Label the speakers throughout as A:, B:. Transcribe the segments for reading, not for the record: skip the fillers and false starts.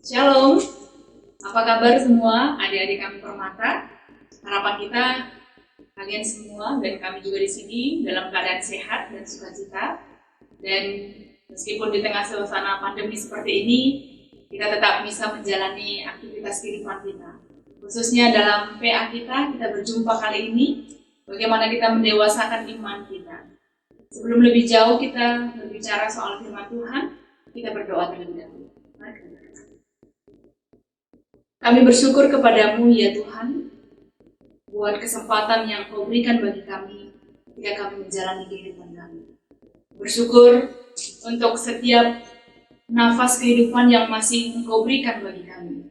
A: Shalom, apa kabar semua adik-adik kami Permata? Harapan kita kalian semua dan kami juga di sini dalam keadaan sehat dan sukacita. Dan meskipun di tengah suasana pandemi seperti ini, kita tetap bisa menjalani aktivitas kehidupan kita. Khususnya dalam PA kita berjumpa kali ini, bagaimana kita mendewasakan iman kita. Sebelum lebih jauh kita berbicara soal firman Tuhan, kita berdoa terlebih dahulu. Kami bersyukur kepadamu ya Tuhan, buat kesempatan yang Kau berikan bagi kami ketika kami menjalani kehidupan kami. Bersyukur untuk setiap nafas kehidupan yang masih Engkau berikan bagi kami.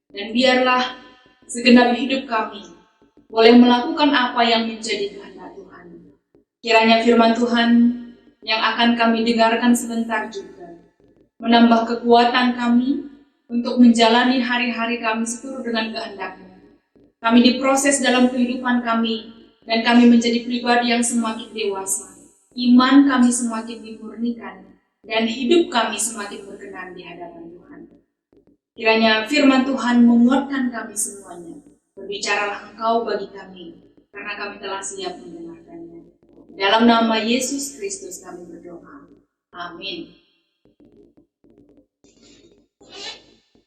A: Dan biarlah segenap hidup kami boleh melakukan apa yang menjadi kehendak Tuhan. Kiranya firman Tuhan yang akan kami dengarkan sebentar juga menambah kekuatan kami untuk menjalani hari-hari kami seturut dengan kehendak-Mu. Kami diproses dalam kehidupan kami, dan kami menjadi pribadi yang semakin dewasa. Iman kami semakin dimurnikan, dan hidup kami semakin berkenan di hadapan Tuhan. Kiranya firman Tuhan menguatkan kami semuanya. Berbicaralah Engkau bagi kami, karena kami telah siap mendengarkannya. Dalam nama Yesus Kristus kami berdoa. Amin.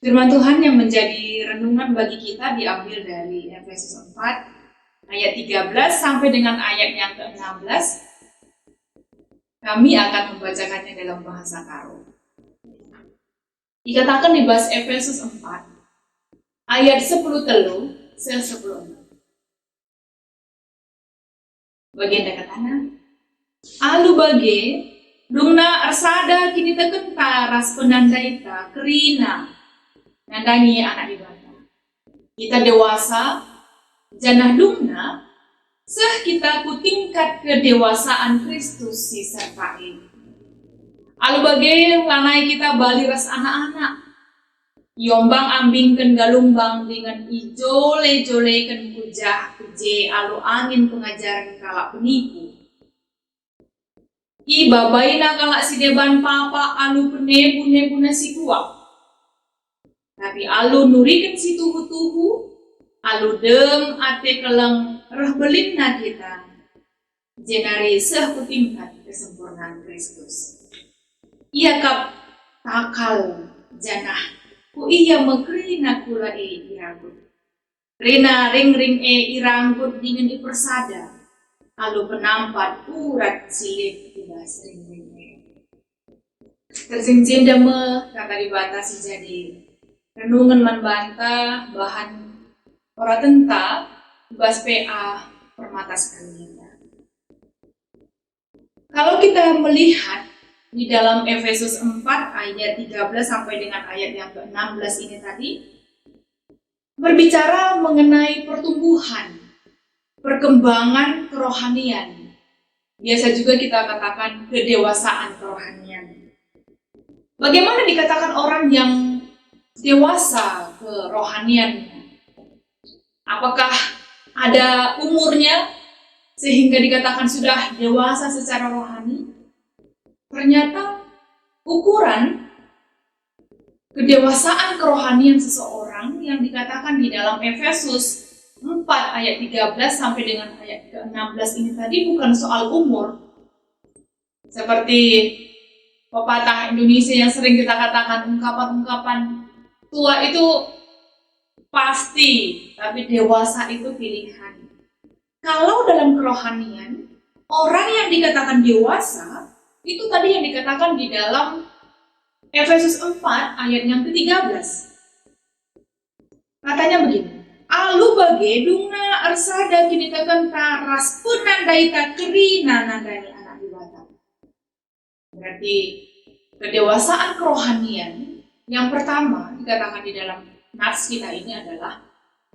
A: Firman Tuhan yang menjadi renungan bagi kita diambil dari Efesus 4 ayat 13 sampai dengan ayat yang ke-16. Kami akan membacakannya dalam bahasa Karo. Dikatakan di bahasa Efesus 4 ayat 10 telu se 10. Bagian dekat tanah. Alu bage dungna arsada kini teken taras penandaita kerina nandani anak dibata. Kita dewasa, janah dumna, seh kita ku tingkat kedewasaan Kristus si sertai. Alu bagai lanai kita bali ras anak-anak. Yombang ambing ken galumbang dengan ijole-jole ken kujah kuje alu angin pengajaran kalak penipu. I babaina kalak si deban papa alu penebu-nebuna si kuak. Tapi alu nurikan si tuhu-tuhu, alu dem ate keleng reh belinna kita, jenari seh kutingkat kesempurnaan Kristus. Ia kap takal janah, ku iya mekrina kula iranggut. Rina ring-ring iranggut dingin ipersada, alu penampat urat silit tibas ring-ring terjinjin deme kata dibatasi jadi. Renungan membantah bahan ora tenta bas PA Permata sekalian. Kalau kita melihat di dalam Efesus 4 ayat 13 sampai dengan ayat yang ke-16 ini tadi berbicara mengenai pertumbuhan, perkembangan kerohanian. Biasa juga kita katakan kedewasaan kerohanian. Bagaimana dikatakan orang yang dewasa kerohaniannya? Apakah ada umurnya sehingga dikatakan sudah dewasa secara rohani? Ternyata ukuran kedewasaan kerohanian seseorang yang dikatakan di dalam Efesus 4 ayat 13 sampai dengan ayat ke-16 ini tadi bukan soal umur. Seperti pepatah Indonesia yang sering kita katakan, ungkapan-ungkapan tua itu pasti, tapi dewasa itu pilihan. Kalau dalam kerohanian, orang yang dikatakan dewasa, itu tadi yang dikatakan di dalam Efesus 4 ayat yang ke-13. Katanya begini, alu bage dungna arsada kini tekan taras penandaita kerina nandani anak dibata. Berarti kedewasaan kerohanian yang pertama dikatakan di dalam nas kita ini adalah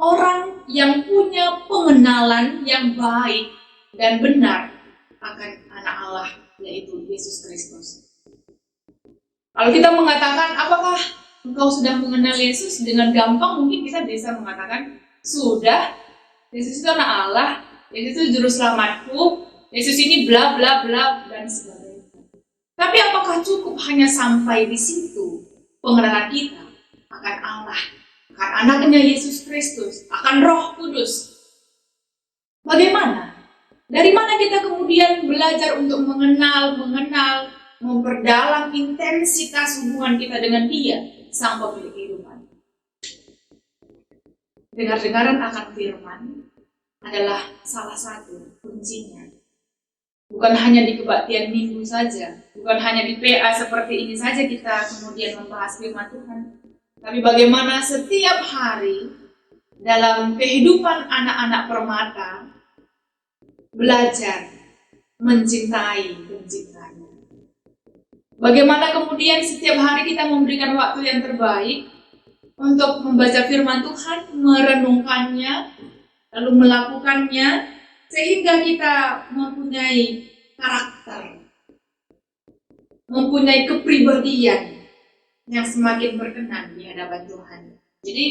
A: orang yang punya pengenalan yang baik dan benar akan anak Allah, yaitu Yesus Kristus. Kalau kita mengatakan apakah engkau sudah mengenal Yesus, dengan gampang mungkin kita bisa mengatakan sudah, Yesus itu anak Allah, Yesus itu juru selamatku, Yesus ini bla bla bla dan sebagainya. Tapi apakah cukup hanya sampai di situ pengenalan kita? akan Allah, akan anaknya Yesus Kristus, akan Roh Kudus. Bagaimana? Dari mana kita kemudian belajar untuk mengenal, memperdalam intensitas hubungan kita dengan Dia, Sang Pemilik kehidupan? Dengar-dengaran akan firman adalah salah satu kuncinya. Bukan hanya di kebaktian minggu saja, bukan hanya di PA seperti ini saja kita kemudian membahas firman Tuhan, tapi bagaimana setiap hari dalam kehidupan anak-anak permata belajar mencintai. Bagaimana kemudian setiap hari kita memberikan waktu yang terbaik untuk membaca firman Tuhan, merenungkannya, lalu melakukannya, sehingga kita mempunyai karakter, mempunyai kepribadian yang semakin berkenan di hadapan Tuhan. Jadi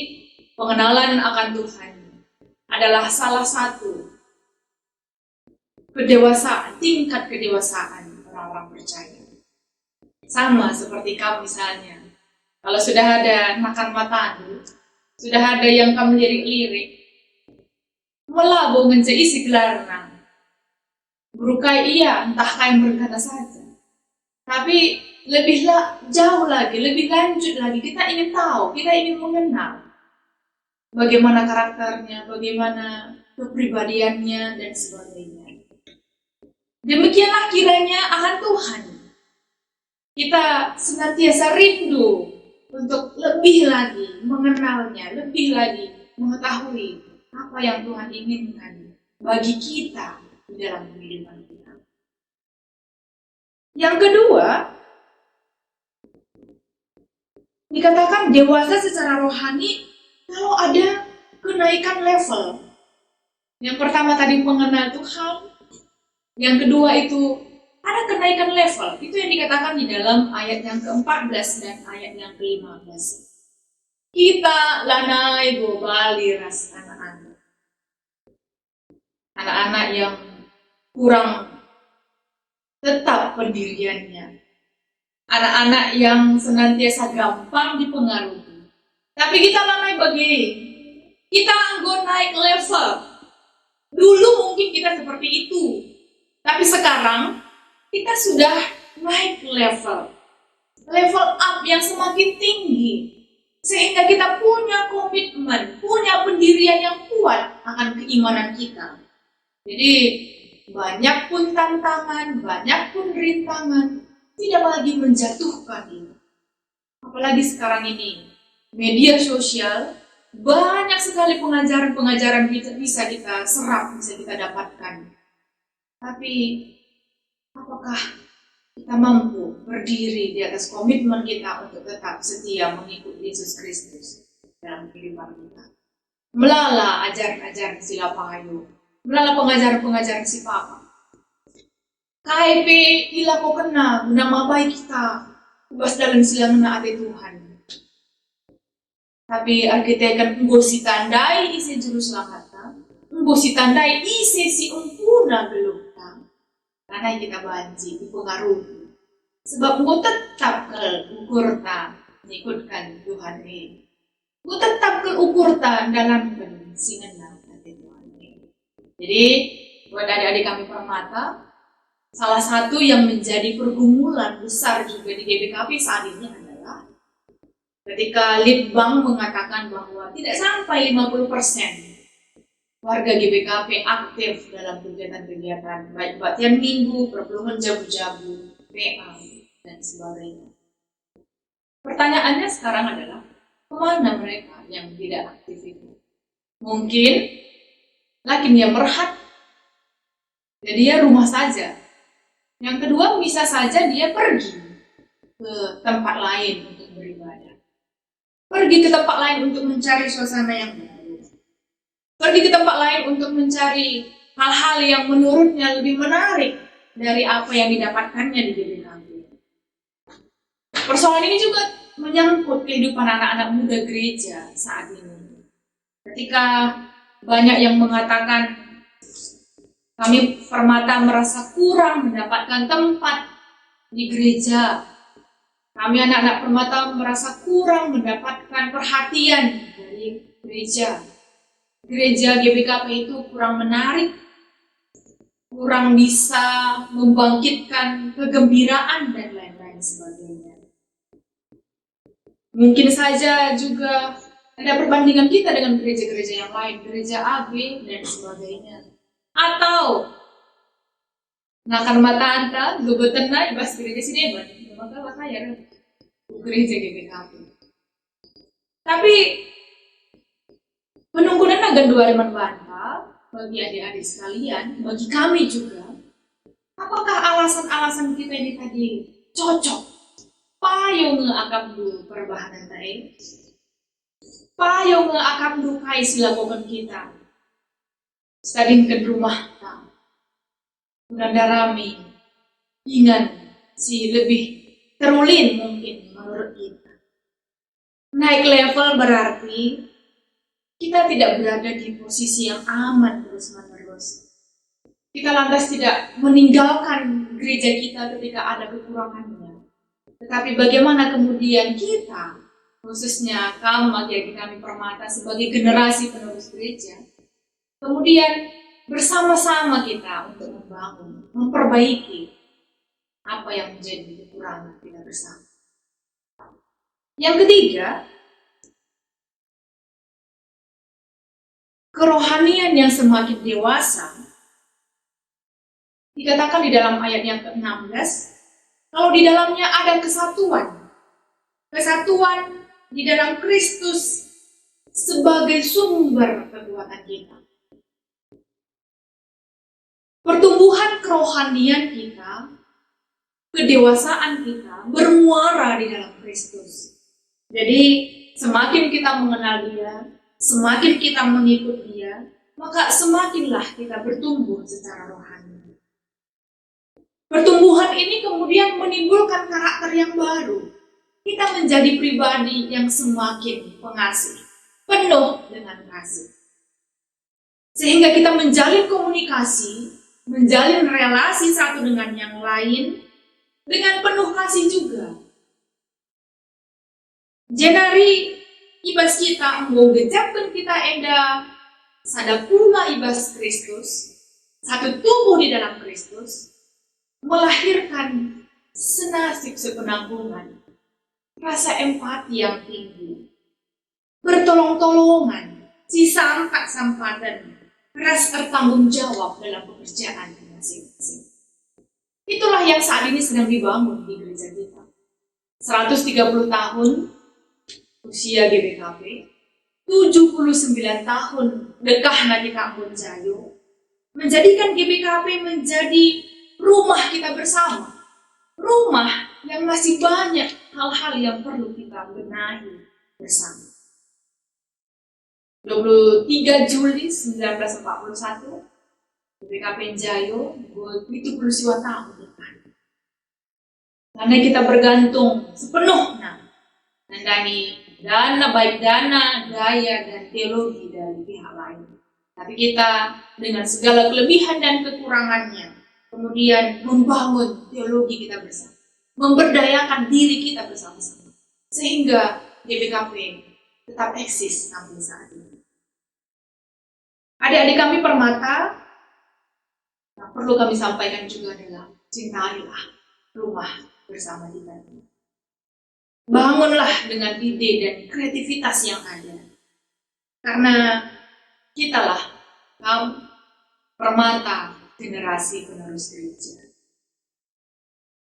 A: pengenalan akan Tuhan adalah salah satu kedewasaan, tingkat kedewasaan orang-orang percaya. Sama seperti kamu misalnya, kalau sudah ada makan matanu, sudah ada yang kamu lirik-lirik, melabo isi gelarna, berukai iya, entah kain berkata saja. Tapi lebih jauh lagi, lebih lanjut lagi, kita ingin tahu, kita ingin mengenal bagaimana karakternya, bagaimana kepribadiannya, dan sebagainya. Demikianlah kiranya akan Tuhan. Kita senantiasa rindu untuk lebih lagi mengenalnya, lebih lagi mengetahui apa yang Tuhan inginkan bagi kita di dalam kehidupan kita. Yang kedua, dikatakan dewasa secara rohani kalau ada kenaikan level. Yang pertama tadi mengenal Tuhan, yang kedua itu ada kenaikan level. Itu yang dikatakan di dalam ayat yang ke-14 dan ayat yang ke-15. Kita lanai gobali ras anak-anak. Anak-anak yang kurang tetap pendiriannya. Anak-anak yang senantiasa gampang dipengaruhi. Tapi kita lanai begini. Kita anggo naik level. Dulu mungkin kita seperti itu. Tapi sekarang kita sudah naik level. Level up yang semakin tinggi. Sehingga kita punya komitmen, punya pendirian yang kuat akan keimanan kita. Jadi banyak pun tantangan, banyak pun rintangan, tidak lagi menjatuhkan ini. Apalagi sekarang ini, media sosial, banyak sekali pengajaran-pengajaran bisa kita serap, bisa kita dapatkan. Tapi apakah kita mampu berdiri di atas komitmen kita untuk tetap setia mengikuti Yesus Kristus dalam kehidupan kita? Melala ajaran-ajaran sila pahayu, melala pengajaran-pengajaran si Papa. KIP ilako kena guna mabai kita ubas dalam sila menaati Tuhan. Tapi arkitekan nggosi tandai isi juru selamatkan, nggosi tandai isi si umpuna belum. Karena kita banci, dipengaruhi. Sebab gue tetap ukur tak mengikutkan Tuhan ini. Gue tetap ukur tak dalam singenang hati Tuhan ini. Jadi, buat adik-adik kami permata, salah satu yang menjadi pergumulan besar juga di GBKP saat ini adalah ketika Litbang mengatakan bahwa tidak sampai 50% warga GBKP aktif dalam kegiatan-kegiatan baik kebaktian minggu, perpuluhan jabu-jabu, PA, dan sebagainya. Pertanyaannya sekarang adalah, kemana mereka yang tidak aktif itu? Mungkin lagi dia merhat, jadi dia rumah saja. Yang kedua, bisa saja dia pergi ke tempat lain untuk beribadah. Pergi ke tempat lain untuk mencari suasana yang baru. Pergi ke tempat lain untuk mencari hal-hal yang menurutnya lebih menarik dari apa yang didapatkannya di GBKP. Persoalan ini juga menyangkut kehidupan anak-anak muda gereja saat ini. Ketika banyak yang mengatakan kami permata merasa kurang mendapatkan tempat di gereja Kami anak-anak Permata merasa kurang mendapatkan perhatian dari gereja. Gereja GBKP itu kurang menarik, kurang bisa membangkitkan kegembiraan dan lain-lain sebagainya. Mungkin saja juga ada perbandingan kita dengan gereja-gereja yang lain, gereja AB dan sebagainya. Atau ngakan mata anta, lubetan na ibas gereja sineban, maka saya gereja GBKP. Tapi penunggunan agan 2004 bagi adik-adik sekalian, bagi kami juga, apakah alasan-alasan kita ini tadi cocok? Payo ngeakap dulu perbahanan tae, payo ngeakap dulu kai silakokan kita. Stadin ke rumah ta, udah rame, ingat si lebih terulin mungkin menurut kita. Naik level berarti kita tidak berada di posisi yang aman terus-menerus. Kita lantas tidak meninggalkan gereja kita ketika ada kekurangannya. Tetapi bagaimana kemudian kita, khususnya kamu, adik-adik kami Permata sebagai generasi penerus gereja, kemudian bersama-sama kita untuk membangun, memperbaiki apa yang menjadi kekurangan kita bersama. Yang ketiga, kerohanian yang semakin dewasa, dikatakan di dalam ayat yang ke-16, kalau di dalamnya ada kesatuan di dalam Kristus sebagai sumber kekuatan kita. Pertumbuhan kerohanian kita, kedewasaan kita bermuara di dalam Kristus. Jadi semakin kita mengenal Dia, semakin kita mengikut Dia, maka semakinlah kita bertumbuh secara rohani. Pertumbuhan ini kemudian menimbulkan karakter yang baru. Kita menjadi pribadi yang semakin pengasih, penuh dengan kasih. Sehingga kita menjalin komunikasi, menjalin relasi satu dengan yang lain, dengan penuh kasih juga. Jenari ibas kita menggejapkan kita enda sadapurna ibas Kristus, satu tubuh di dalam Kristus, melahirkan senasib sepenanggungan, rasa empati yang tinggi, bertolong-tolongan, sisa angkat sampatan, rasa bertanggung jawab dalam pekerjaan masing-masing. Itulah yang saat ini sedang dibangun di gereja kita. 130 tahun usia GBKP, 79 tahun dekah Nadi Kampung Jayo, menjadikan GBKP menjadi rumah kita bersama, rumah yang masih banyak hal-hal yang perlu kita benahi bersama. 23 Juli 1941, GBKP Jayo 72 tahun depan. Karena kita bergantung sepenuhnya dari dana, baik dana, daya, dan teologi dari pihak lain. Tapi kita dengan segala kelebihan dan kekurangannya, kemudian membangun teologi kita bersama, memberdayakan diri kita bersama-sama, sehingga GBKP tetap eksis sampai saat ini. Adik-adik kami Permata, yang perlu kami sampaikan juga adalah cintailah rumah bersama kita. Bangunlah dengan ide dan kreativitas yang ada, karena kitalah kaum Permata generasi penerus gereja.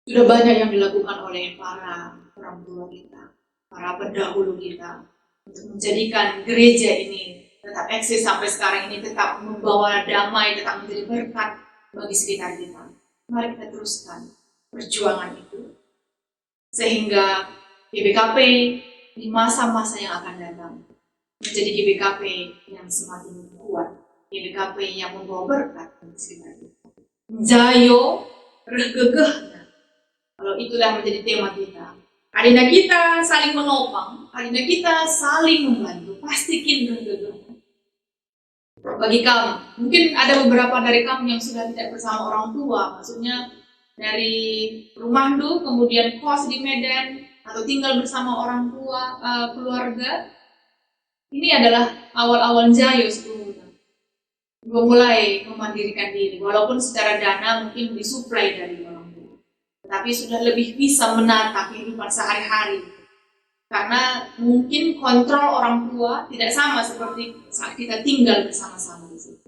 A: Sudah banyak yang dilakukan oleh para orang tua kita, para pendahulu kita, untuk menjadikan gereja ini tetap eksis sampai sekarang ini, tetap membawa damai, tetap menjadi berkat bagi sekitar kita. Mari kita teruskan perjuangan itu, sehingga GBKP di masa-masa yang akan datang menjadi GBKP yang semakin kuat, GBKP yang membawa berkat bagi sekitar kita. Jayo regegehna. Kalau itulah menjadi tema kita. Adina kita saling menopang, adina kita saling membantu. Pastikan regegehna. Bagi kamu, mungkin ada beberapa dari kamu yang sudah tidak bersama orang tua, maksudnya dari rumah dulu, kemudian kos di Medan, atau tinggal bersama orang tua, keluarga, ini adalah awal-awal Jayo sebelumnya. Gue mulai memandirikan diri, walaupun secara dana mungkin disuplai dari orang tua, tapi sudah lebih bisa menata kehidupan sehari-hari. Karena mungkin kontrol orang tua tidak sama seperti saat kita tinggal bersama-sama di situ.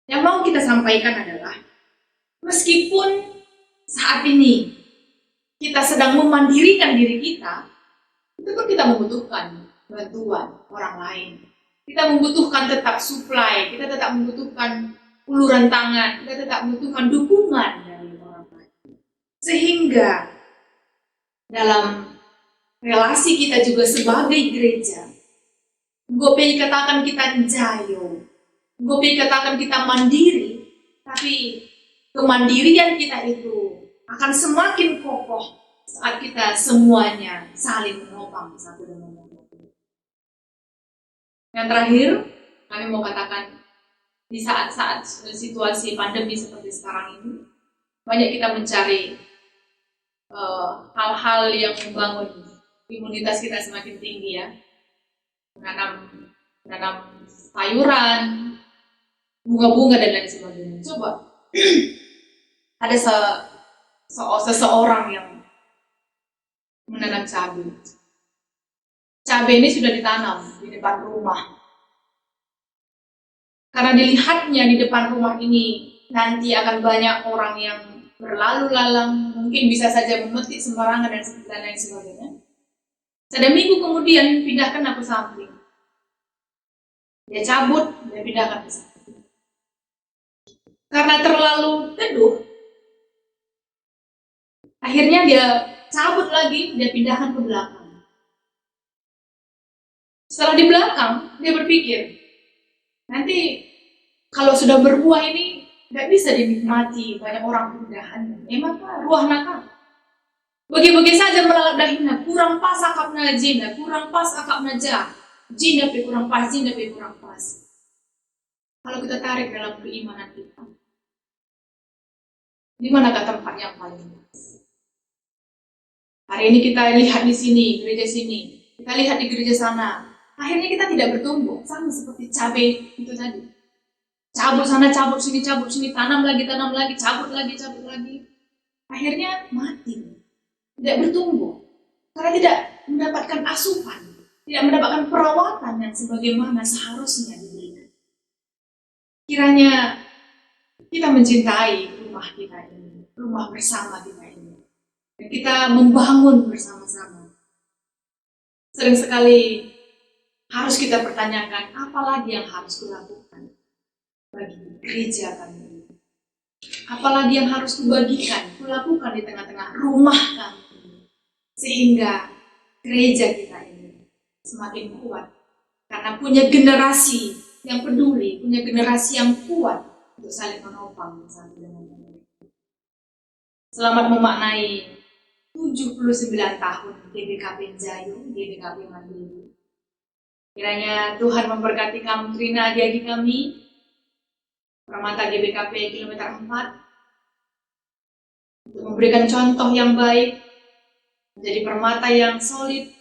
A: Yang mau kita sampaikan adalah, meskipun saat ini kita sedang memandirikan diri kita, itu pun kita membutuhkan bantuan orang lain. Kita membutuhkan tetap supply, kita tetap membutuhkan uluran tangan, kita tetap membutuhkan dukungan dari orang lain. Sehingga dalam relasi kita juga sebagai gereja, gue pengen katakan kita Jayo, gue pengen katakan kita mandiri, tapi kemandirian kita itu akan semakin kokoh saat kita semuanya saling menopang satu dengan yang lain. Yang terakhir, kami mau katakan, di saat-saat situasi pandemi seperti sekarang ini, banyak kita mencari hal-hal yang membangun imunitas kita semakin tinggi ya. Menanam sayuran, bunga-bunga dan lain sebagainya. Coba, ada seseorang yang menanam cabai. Cabai ini sudah ditanam di depan rumah. Karena dilihatnya di depan rumah ini nanti akan banyak orang yang berlalu lalang, mungkin bisa saja memetik sembarangan dan lain sebagainya. Pada minggu kemudian pindahkan ke samping. Dia cabut, dia pindahkan ke samping. Karena terlalu teduh, akhirnya dia cabut lagi, dia pindahkan ke belakang. Setelah di belakang, dia berpikir, nanti kalau sudah berbuah ini nggak bisa dinikmati banyak orang pindahan. Emang ruah nakal. Bagi-bagi saja melalap dahinya, kurang pas akapna jina, kurang pas akapna jina pe kurang pas, jina pe kurang pas. Kalau kita tarik dalam keimanan kita, di manakah tempat yang paling pas? Hari ini kita lihat di sini, gereja sini, kita lihat di gereja sana. Akhirnya kita tidak bertumbuh, sama seperti cabai itu tadi. Cabut sana, cabut sini, tanam lagi, cabut lagi. Akhirnya mati, tidak bertumbuh. Karena tidak mendapatkan asupan, tidak mendapatkan perawatan yang sebagaimana seharusnya diberikan. Kiranya kita mencintai rumah kita ini, rumah bersama kita ini. Dan kita membangun bersama-sama. Sering sekali harus kita pertanyakan, apa lagi yang harus kulakukan bagi gereja kami? Apalagi yang harus kulakukan di tengah-tengah rumah kami, sehingga gereja kita ini semakin kuat, karena punya generasi yang peduli, punya generasi yang kuat untuk saling menopang satu dengan yang lain. Selamat memaknai 79 tahun GBKP Jayo, GBKP Mandiri. Kiranya Tuhan memberkati kamu, Trina, adik-adik kami, Permata GBKP kilometer 4, untuk memberikan contoh yang baik, menjadi permata yang solid,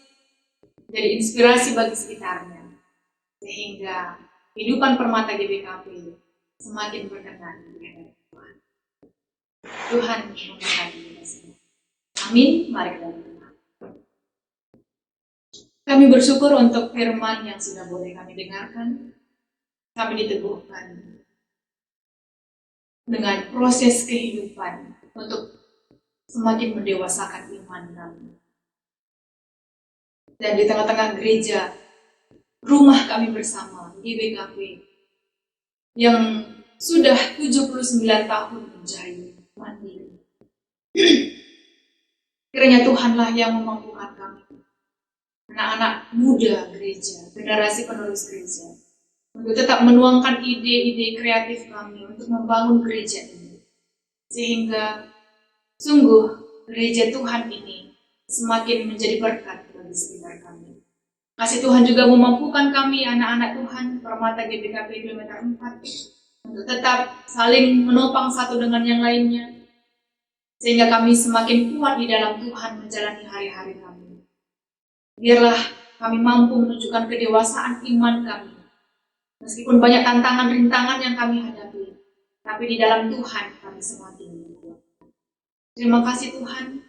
A: menjadi inspirasi bagi sekitarnya, sehingga kehidupan Permata GBKP semakin berkenan di hadapan Tuhan. Tuhan memberkati kita semua. Amin. Mari kita berdoa. Kami bersyukur untuk firman yang sudah boleh kami dengarkan. Kami diteguhkan dengan proses kehidupan untuk semakin mendewasakan iman kami. Dan di tengah-tengah gereja, rumah kami bersama, GBKP, yang sudah 79 tahun menjadi mandiri. Kiranya Tuhanlah yang memampukan kami, anak-anak muda gereja, generasi penerus gereja, untuk tetap menuangkan ide-ide kreatif kami untuk membangun gereja ini. Sehingga sungguh gereja Tuhan ini semakin menjadi berkat bagi sekitar kami. Kasih Tuhan juga memampukan kami, anak-anak Tuhan, Permata GBKP kilometer 4, untuk tetap saling menopang satu dengan yang lainnya. sehingga kami semakin kuat di dalam Tuhan menjalani hari-hari kami. Biarlah kami mampu menunjukkan kedewasaan iman kami, meskipun banyak tantangan rintangan yang kami hadapi, tapi di dalam Tuhan kami semakin kuat. Terima kasih Tuhan,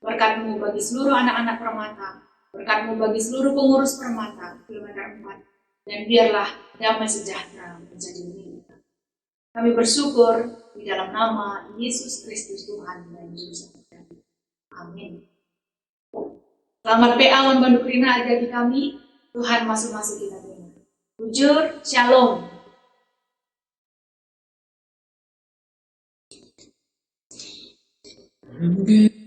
A: berkat-Mu bagi seluruh anak-anak Permata, berkat-Mu bagi seluruh pengurus Permata, kilometer 4, dan biarlah damai sejahtera menjadi milik kami. Kami bersyukur di dalam nama Yesus Kristus Tuhan dan Juru Selamat kami. Amin. Selamat PA Membandung Rina adik kami, Tuhan masuk-masuk di dalamnya. Bujur, Shalom.
B: Okay.